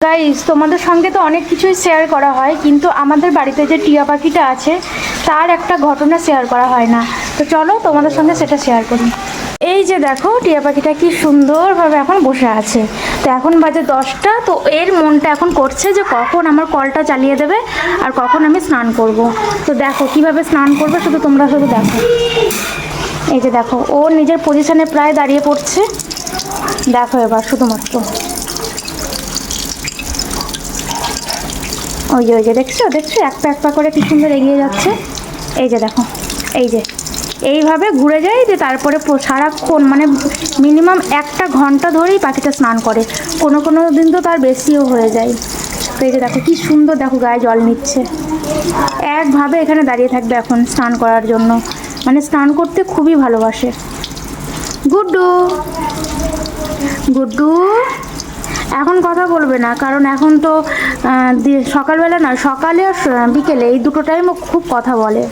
Guys, তোমাদের সঙ্গে তো অনেক কিছুই শেয়ার করা হয়, কিন্তু আমাদের বাড়িতে যে টিয়া পাখিটা আছে তার একটা ঘটনা শেয়ার করা হয় না। তো চলো তোমাদের সঙ্গে সেটা শেয়ার করি। এই যে দেখো, টিয়া পাখিটা কি সুন্দরভাবে এখন বসে আছে। তো এখন বাজে 10টা। তো এর মনটা এখন করছে যে কখন আমার কলটা চালিয়ে দেবে আর কখন আমি স্নান করব। তো দেখো কিভাবে স্নান করবে, তোমরা শুধু দেখো। এই যে দেখো, ও নিজের পজিশনে প্রায় দাঁড়িয়ে পড়ছে। দেখো এবার শুধুমাত্র ওই যে দেখছো এক পা করে কি সুন্দর এগিয়ে যাচ্ছে। এই যে দেখো, এই যে এইভাবে ঘুরে যায়, যে তারপরে সারাক্ষণ মানে মিনিমাম 1 ঘন্টা ধরেই পাখিটা স্নান করে। কোনো দিন তো তার বেশিও হয়ে যায়। তো এই যে দেখো কি সুন্দর, দেখো গায়ে জল নিচ্ছে। একভাবে এখানে দাঁড়িয়ে থাকবে এখন স্নান করার জন্য, মানে স্নান করতে খুবই ভালোবাসে। গুড্ডু গুড্ডু এখন কথা বলবে না, কারণ এখন তো সকালবেলা না, সকালে আর বিকেলে এই দুটো টাইম খুব কথা বলে।